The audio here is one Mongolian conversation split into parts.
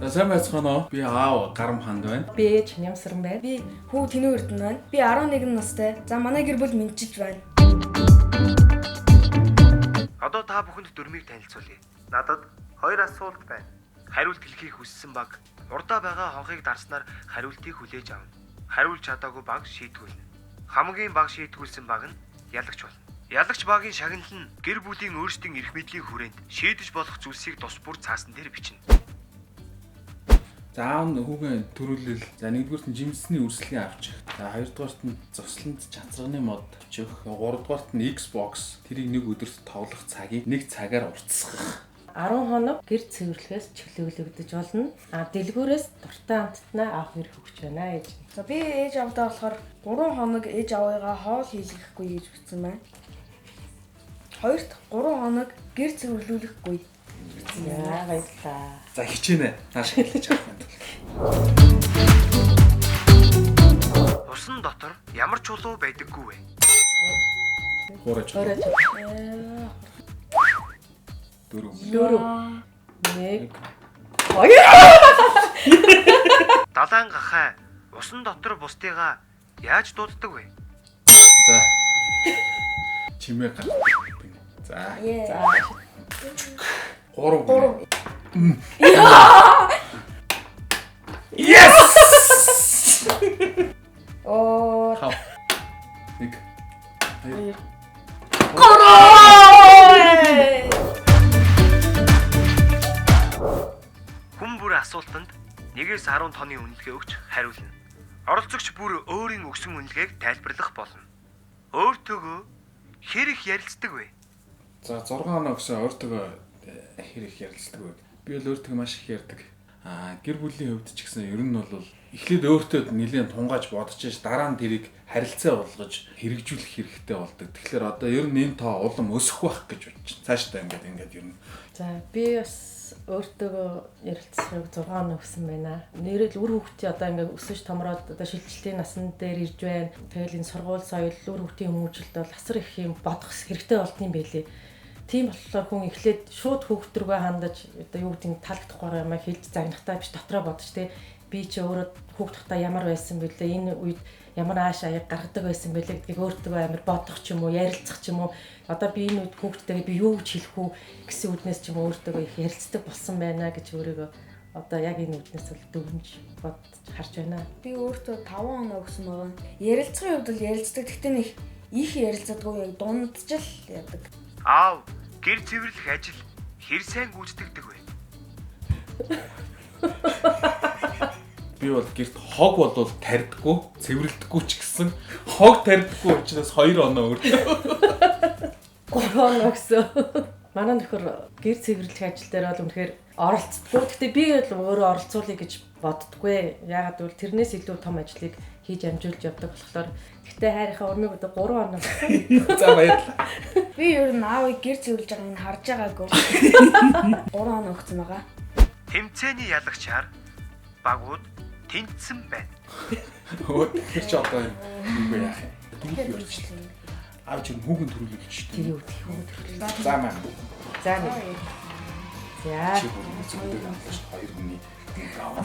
Сайн байцгаана уу? Би аав Гарам ханд байна. Би Чанямсран байна. Би хүү Тэнүү Эрдэнэ байна. Би 11 настай. За манай гэр бүл мэдчилж байна. Одоо та бүхэнд дөрмийг танилцуулъя. Надад 2 асуулт байна. Хариулт хэлхийг хүссэн баг урдаа байгаа хонхыг дарснаар хариултыг хүлээж авна. Хариулж чадаагүй баг шийтгүүлнэ. Хамгийн баг шийтгүүлсэн баг нь ялагч болно. Ялагч багийн шагнал нь гэр бүлийн өөрсдийн эрх мэдлийн хүрээнд шийдэж болох зүйлсийг тус бүр цаасан дээр бичнэ. За аав хүүгийн төрүүлэл. За нэгдүгüүрт нь жимсний үрслэгийн авчих. За хоёрдугаарт нь зослонд чанцрагны мод авчих. Гуравдугаарт нь Xbox. Тэрийг нэг өдөрт тоглох цагийг нэг цагаар уртсгах. 10 хоног гэр цэвэрлэхээс чөлөөлөгдөж болно. Дэлгүүрээс дуртай амттнаа авах хэрэг өгч байна гэж. За би ээж авдаа болохоор 3 хоног ээж аваагаа хоол хийлгэхгүй гэж бичсэн байна. Хоёрт 3 хоног гэр цэвэрлүүлэхгүй. Яа баярлаа. За хичээнэ. Нааш хэлж авах юм. Усан дотор ямар чулуу байдаггүй вэ? Хуураж. Дөрөв. Нэг. Далайн гахай усан дотор бусдыгаа яаж дууддаг вэ? За. Чимээ гар. За. За. 3. Yes! Оо. Нэг. Хүн бүр асуултанд 1-10 тооны үнэлгээ өгч хариулна. Оролцогч бүр өөрийн өгсөн үнэлгээг тайлбарлах болно. Өөртөөгөө хэр их ярилцдаг вэ? За 6 хоног гэсэн өөртөө хэр их ярилцдаг вэ? Би бол өөртөө маш их ярьдаг. Гэр бүлийн хувьд ч гэсэн ер нь бол эхлээд өөртөө нэлээд тунгааж бодож ш дараа нь тэрийг харилцаа болгож хэрэгжүүлэх хэрэгтэй болдог. Тэгэхээр одоо ер нь энэ тоо улам өсөх байх гэж бодчих. Цаашдаа ингээд ер нь. За би бас өөртөө ярилцахыг 6 хоног өгсөн байна. Нэрэл үр хүүхдээ одоо ингээд өсөж томроод одоо шилжилтийн насн дээр ирж байна. Тэгэл энэ сургууль соёл үр хүүхдийн хүмүүжилт бол асар их юм бодох хэрэгтэй болт юм байлээ. Тийм болохоор хүн эхлээд шууд хүүхд рүүгээ хандаж одоо юу гэдэг нь таалагдахгүй юм а хэлж загнахтаа биш дотроо бодож те би чи өөрөө хүүхдтэй ямар байсан бэлээ энэ үед ямар ааш аяг гаргадаг байсан бэлээ гэдгийг өөртөө амар бодох ч юм уу ярилцах ч юм уу одоо би энэ үед хүүхдтэйгээ би юу гэж хэлэх үү гэсэн үднээс ч юм уу өөртөө их ярилцдаг болсон байна гэж өөрийгөө одоо яг энэ үднээс бол дүгнж бодож харж байна. Би өөртөө 5 хоног өгсөн байгаа. Ярилцахын хувьд бол ярилцдаг. Гэхдээ нэг их ярилцадаггүй яг дундчил яадаг. Аав, гэр цэвэрлэх ажил хэр сайн гүйцэтгэдэг вэ? Би бол гэрт хог болвол тарьдаггүй, цэвэрлдэггүй ч гэсэн хог тарьдаггүй учраас 2 оноо өртөө. 3 хоног гэсэн. Манай нөхөр гэр цэвэрлэх ажил дээр бол үнэхээр оролцдоггүй. Гэхдээ би л өөрөө оролцуулъя гэж боддоггүй. Яагаад гэвэл тэрнээс илүү том ажлыг хийж амжуулж явдаг болохоор гэхдээ хайрынхаа урмыг одоо 3 хоног гэсэн. За баярлалаа. Би ер нь аавыг гэр цэвэрлж байгааг нь харж байгаагүй. 3 хоног өгсөн байгаа. Тэмцээний ялагчаар багууд тэнцсэн байна. Өө тэр ч одоо юу яах юм? Дүүл ярьчихлаа. Аав чинь хүүхэн төрүүлэх гэж шүү дээ. Юу гэх юм. За маань. За нэг. За. Чи бүгд зөвлөдөг авах 2 хүний.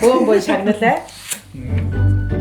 Бөөн шагналаа.